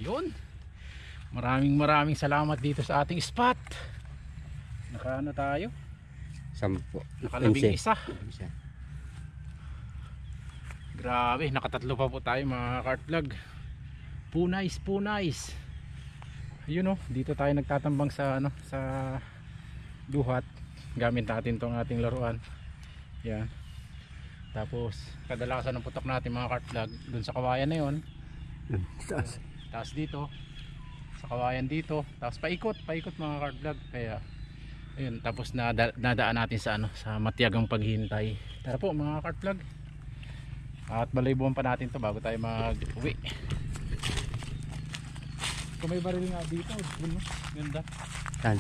Yun. Maraming salamat dito sa ating spot. Nakaano tayo? 10. Nakalabing-1. Grabe, nakatatlo pa po tayo mga kart vlog. Punais. Ayun oh, dito tayo nagtatambang sa sa duhat. Gamit natin tong ating laruan. Yan. Tapos kadalasan ng putok natin mga kart vlog dun sa kawayan na yon. Taas dito. Sa kawayan dito, tapos paikot mga kart vlog. Kaya ayun, tapos nadaan natin sa sa matiyagang paghihintay. Tara po mga kart vlog. At balaybuan pa natin to bago tayo mag-uwi. Kung may baril nga dito, ganda. Tan.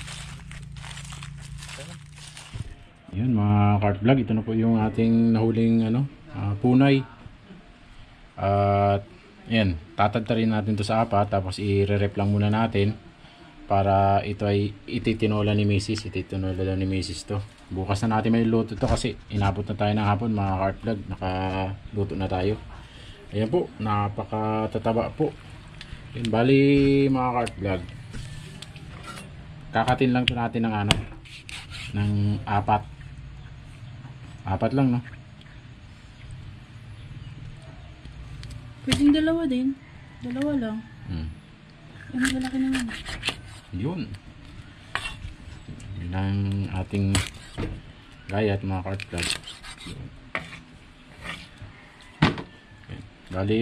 Yun mga kart vlog, ito na po yung ating nahuling punay. At yan, tatadtarin natin to sa apat, tapos i-re-rep lang muna natin para ito ay ititinola ni Mrs. Ititinola daw ni Mrs. to. Bukas na natin may luto to kasi inabot na tayo ng hapon mga kart vlog, nakaluto na tayo. Ayan po, napakatataba po. Yun, bali mga kart vlog, kakatin lang to natin ng ng apat lang, no? Pwedeng dalawa din. Dalawa lang. Ano malaki naman. Yun ang ating gayat mga kart vlog. Bali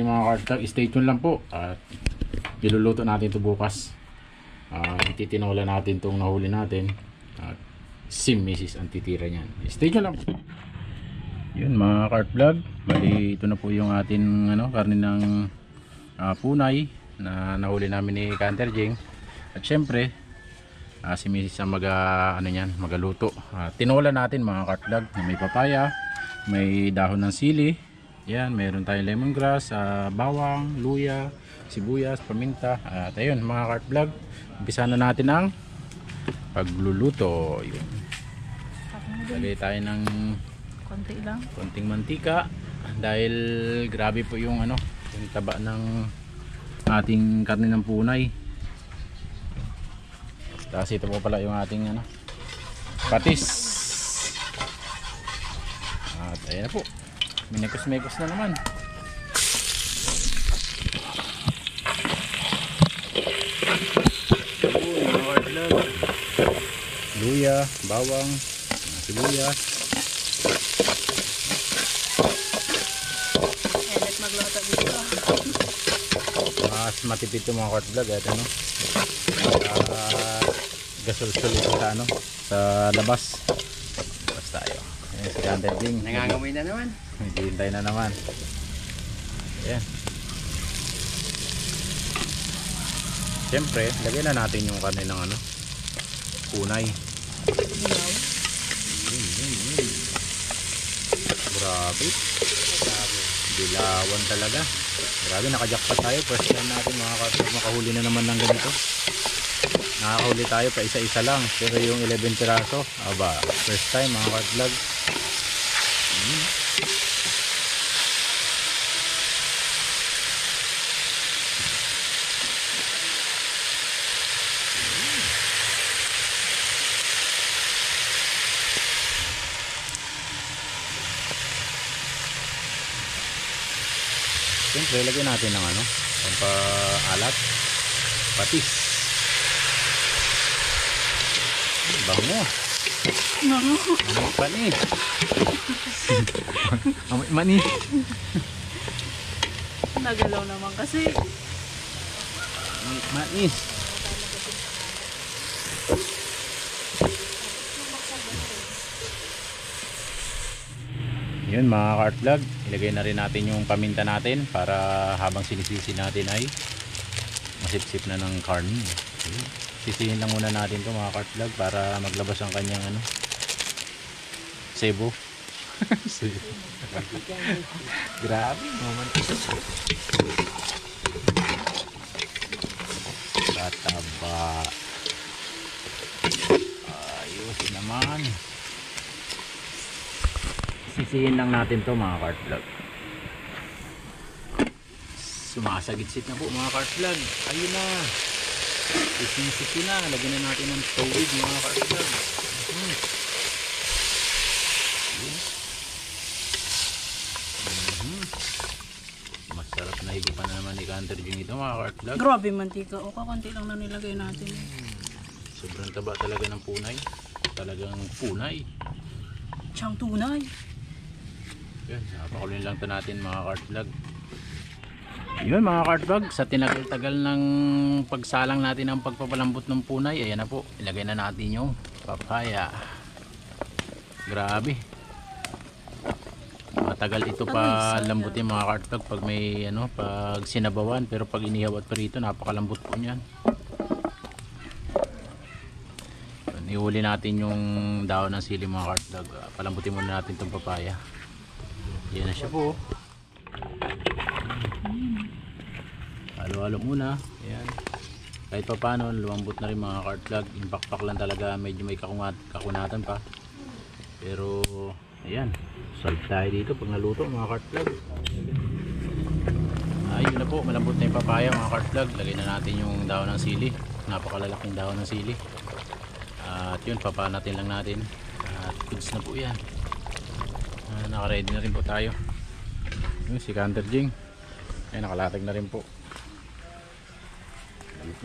mga kart vlog, stay tuned lang po at iluluto natin ito bukas. Ititinola natin itong nahuli natin at si Mrs. ang titira niyan. Stay tuned lang po. Yun mga kart vlog, bali ito na po yung ating karne ng punay na nahuli namin ni Canter Jing. At syempre si Mrs. ang magaluto. Tinola natin mga kart vlog, may papaya, may dahon ng sili. Yan, mayroon tayong lemongrass, bawang, luya, sibuyas, paminta. At ayun mga kart vlog, umpisa na natin ang pagluluto. Yun. Lagay tayo ng konting mantika dahil grabe po yung yung taba ng ating karne ng punay. Tapos ito po pala yung ating patis. At ayan na po, minekos na naman. Luya, bawang, sibuyas. Magluto dito. Mas matipid yung mga kart vlog at gasol-sol sa labas. Labas tayo. Ayan si Canter Jing. Nangangamoy na naman. Hintay na naman. Ayan. Siyempre, lagyan na natin yung karne ng punay. Grabe. Dilawan talaga. Grabe, nakajackpot tayo. First time natin mga kart, makahuli na naman ng ganito. Nakahuli tayo pa isa-isa lang. Pero yung 11 piraso, first time mga kart vlog. Siyempre, lagyan natin ng pampaalat, patis. Bango. Panis. Mani. Nagalaw naman kasi. Manis. Yun mga kart vlog, ilagay na rin natin yung paminta natin para habang sinisisi natin ay masipsip na ng karne. Sisihin lang muna natin to mga kart vlog para maglabas ang kanyang sebo. Grabe naman. Tataba. Ayos naman. Sisihin lang natin to mga kart vlog. Sumasagitsit na po mga cart vlog. Ayun na. Isisisi na. Lagyan na natin ng tubig mga cart vlog. Masarap na higupan na naman ni Canter Jing ito mga cart vlog. Grabe mantika. O kakunti lang na nilagay natin. Sobrang taba talaga ng punay. Talagang punay. Siyang tunay. Yan, napakulin lang ito natin mga cart vlog. Yun mga cart vlog, sa tinagal-tagal ng pagsalang natin ng pagpapalambot ng punay, ayan na po, ilagay na natin yung papaya. Grabe. Matagal ito pa lambutin mga cart vlog pag may ano, pag sinabawan, pero pag inihaw at prito, napakalambot po niyan. Ihuli natin yung dahon ng sili mga cart vlog. Palambutin muna natin itong papaya. Yan na siya po. Halo-halo muna. Ayan. Kahit pa paano, lumambot na rin mga cart vlog. Yung pakpak lang talaga, medyo may kakunatan pa. Pero, ayan. Solve tayo dito pag naluto mga cart vlog. Ayun na po, malambot na yung papaya mga cart vlog. Lagay na natin yung dahon ng sili. Napakalalaking dahon ng sili. At yun, papanatin lang natin. At goods na po yan. Naka-ready na rin po tayo. Yun, si Canter Jing. Ay, nakalatag na rin po.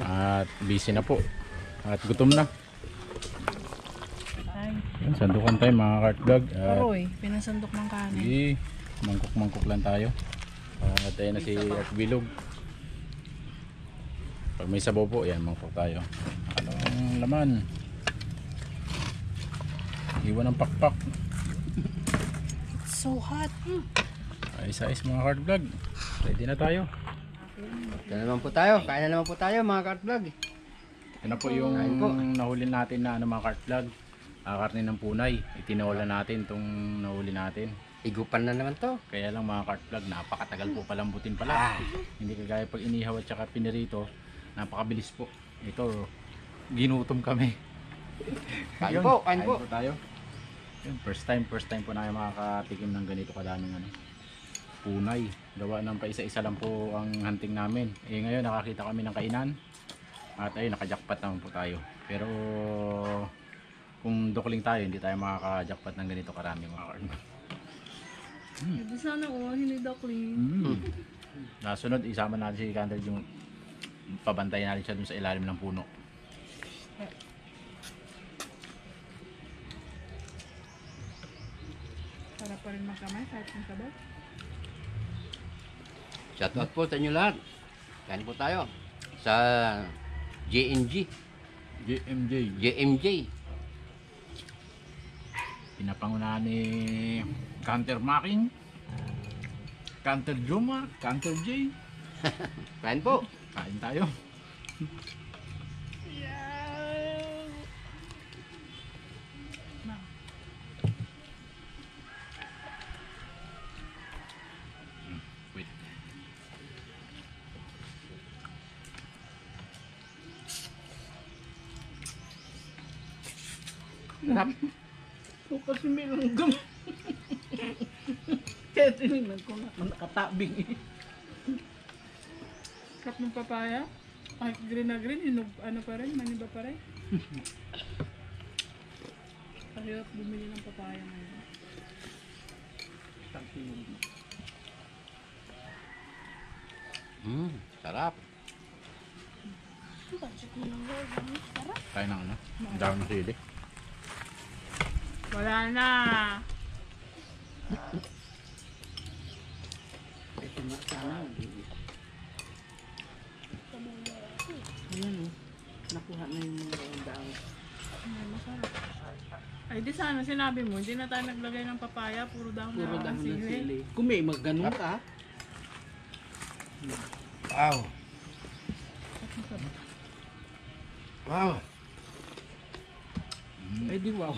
At busy na po. At gutom na. Ay. Yun, sandukan tayo mga cart vlog. Aroy, pinasandok ng kanin. Mangkok-mangkok lang tayo. At ayun na si at bilog. Pag may sabaw po, yan, mangkok tayo. Anong laman? Iwan ng pakpak. It's so hot. Ayos-ayos mga cart vlog. Ready na tayo. Ito na naman po tayo. Kain na naman po tayo mga cart vlog. Yan na po yung nahuli natin na mga cart vlog. Karne ng punay. Itinawala natin itong nahuli natin. Igupan na naman to. Kaya lang mga cart vlog, napakatagal po palambutin pala. Hindi kagaya pag inihaw at saka pinirito, napakabilis po. Ito, ginutom kami. Kain Yun, po, kain po. Tayo. Yun, first time po na makakatikim ng ganito kadaming ano, punay. Gawa ng paisa-isa lang po ang hunting namin. Ngayon nakakita kami ng kainan. At ayun, nakajackpot naman po tayo. Pero kung dukling tayo, hindi tayo makaka-jackpot ng ganito karami mga cart. Hindi sana hindi duckling. Nasunod, isama natin si Canter yung pabantay natin siya dun sa ilalim ng puno. Para pa rin magkamay kahit ng sabaw. Shoutout po sa inyo lahat. Kain po tayo. Sa JNG. JMJ. Pinapangunahan ni Canter Making, Canter Jomar, Canter J. Kain po. Kain tayo. Wait. Sarap. So kasi may langgam. Kaya tinignan ko nga, nakatabing eh. Sarap ng papaya. Kahit green na green, ano pa rin, maniba pa rin. Kahirap bumili ng papaya ngayon. Sarap. Kain ng ano? Dahon ng sili. Wala na. Ayan o, nakuha na yung dahon. Ay, masarap. Ay, di sana sinabi mo, hindi na tayo naglagay ng papaya, puro dahon Puro na dahon ng sili. sili. Kung may magganong ka, Wow. Wow. ay di wow.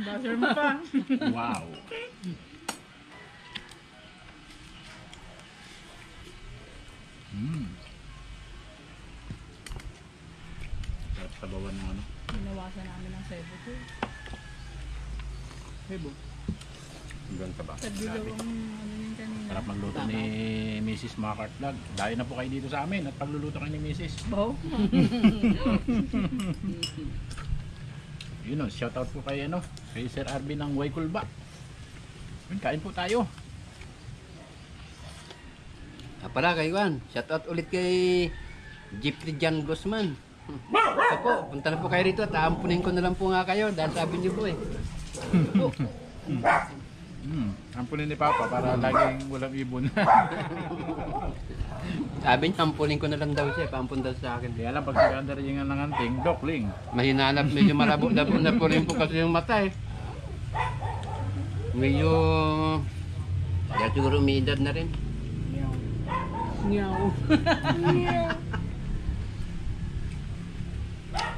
Buzzer mo pa. Wow. Sarap sabawan ng ano. Binawasan namin ng sebo ko. Hebo. Doon sa ba? Sa dilaw ang ano yun kanina. Sarap magluto ni Mrs. mga ka-vlog. Dahil na po kayo dito sa amin at pagluluto kayo ni Mrs. Baho. Yun o, shoutout po kay ano, kay Sir Arvin ng Waykulba. Yun, kain po tayo. Pala kay Juan, shoutout ulit kay Jeffrey Jan Guzman. Ito po, punta na po kayo rito at aampunin ko na lang po nga kayo dahil sabi niyo po eh. Ito po. Ampunin ni Papa para laging walang ibon. Sabi niya, ampunin ko na lang daw siya, paampun daw sa akin. Kaya lang pag nag-under yung ng anting, dokling. Mahinanap, medyo malabo-labo na po rin po kasi yung mata eh. Medyo... Kaya siguro may edad na rin. Nyaw.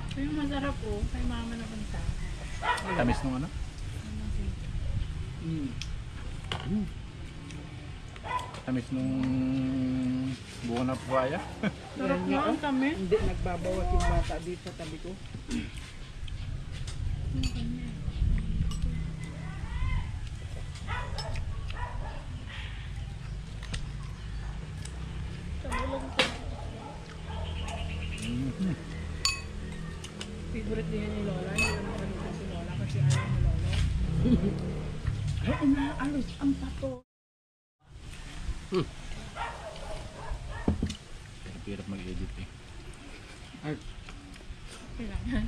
Ito yung masarap oh. Kay mama na punta. Tamis nung ano? Tamis nung buo na buhaya. Sarap nga ang kami. Hindi nagbabawat yung bata dito sa tabi ko. Favorite din yan ni Lola. Hindi ko nakalimutan si Lola kasi ayaw ni Lolo. Ay, inaalos ang pato. Hirap mag-edit eh. Kailangan.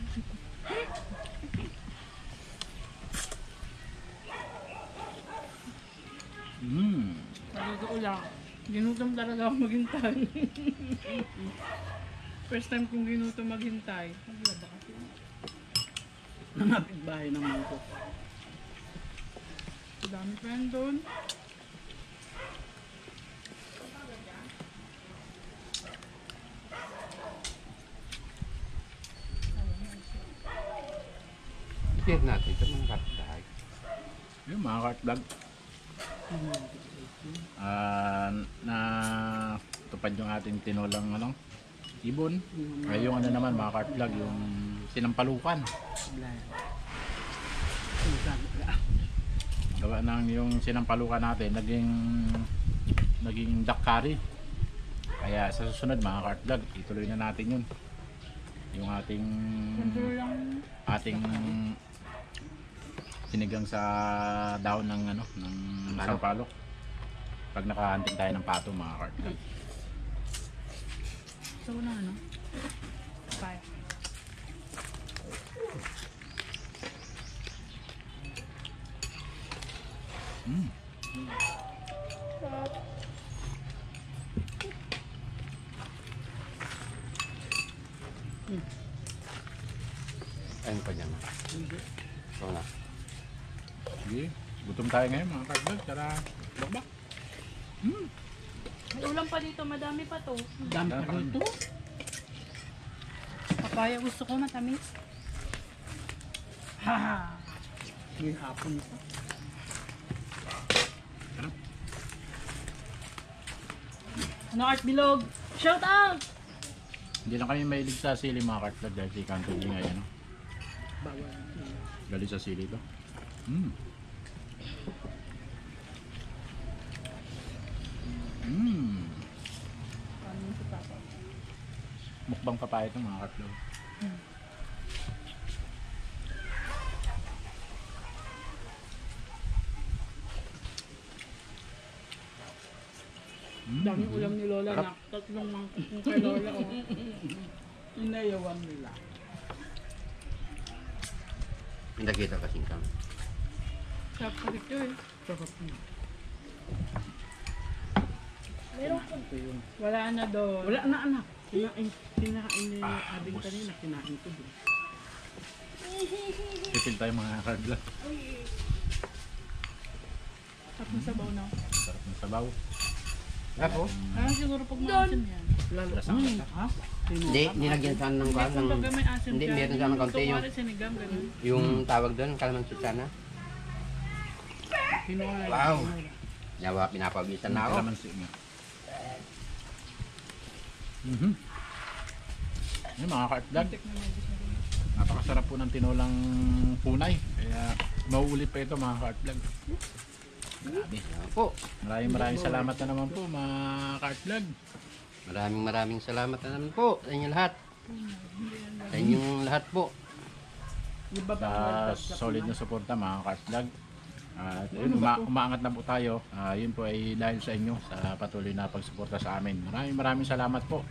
Sa totoo lang. Ginutom talaga ako maghintay. First time kong ginutom maghintay. Naglaba kasi. Namapit bahay ng mangkok. Dami pa yan doon. Share natin ito mga kapitbahay. Yung mga ka-vlog. Na tupad yung ating tinulang ano, ibon. Ay yung ano naman mga ka-vlog, yung sinampalukan. Gawa ng yung sinampalukan natin, naging duck curry. Kaya sa susunod mga ka-vlog, ituloy na natin yun. Yung ating sinigang sa daon ng ano, ng sampalok. Pag nakahanting tayo ng pato mga ka-vlog. So na ano? Kaya. Ayun pa dyan. So na. Sige, gutom tayo ngayon mga ka-vlog. Tara, bakbak. May ulam pa dito, madami pa to. Dami pa rito. Papaya gusto ko matamis. Ha! May hapon pa. Ano Art Bilog? Shout out! Hindi lang kami mahilig sa sili mga ka-vlog dahil si Kanto G ngayon. No? Bawal. Galing sa sili to. Ano si Papa? Mukbang papaya ito mga ka-vlog. Daming ulam ni Lola na tatlong mangkok yung kay Lola. Oh. Inayawan nila. Hindi kita kasing kami. Sarap pa dito eh. Sarap na. Ito yun. Wala na doon. Wala na anak. Kinain ni Abing ubos. kanina. Kinain ko din. Pipil tayo mga ka-vlog. Sarap na sabaw na. Sarap ng sabaw. Ako? Ah, siguro pag maasim yan. Lalo. Lasang lasa. Ha? Hindi, nilagyan sana ng kwan. Kung pag may asim Hindi, dyan, meron sana ng konti yung, kunwari sinigang, ganun. yung tawag doon, kalamansi sana. Tinola. Wow! Yawa, pinapawisan na ako. Kalamansi nga. Yung mga ka-vlog. Napakasarap po ng tinolang punay. Kaya mauulit pa ito mga ka-vlog. Grabe. Yan po. Maraming salamat na naman po mga Kart Vlog. Maraming salamat na naman po sa inyo lahat. Sa inyong lahat po. Sa solid na suporta mga Kart Vlog. At yun, umaangat na po tayo. Yun po ay dahil sa inyo sa patuloy na pagsuporta sa amin. Maraming salamat po.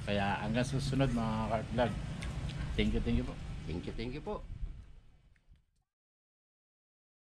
Kaya hanggang susunod mga Kart Vlog. Thank you po. Thank you po.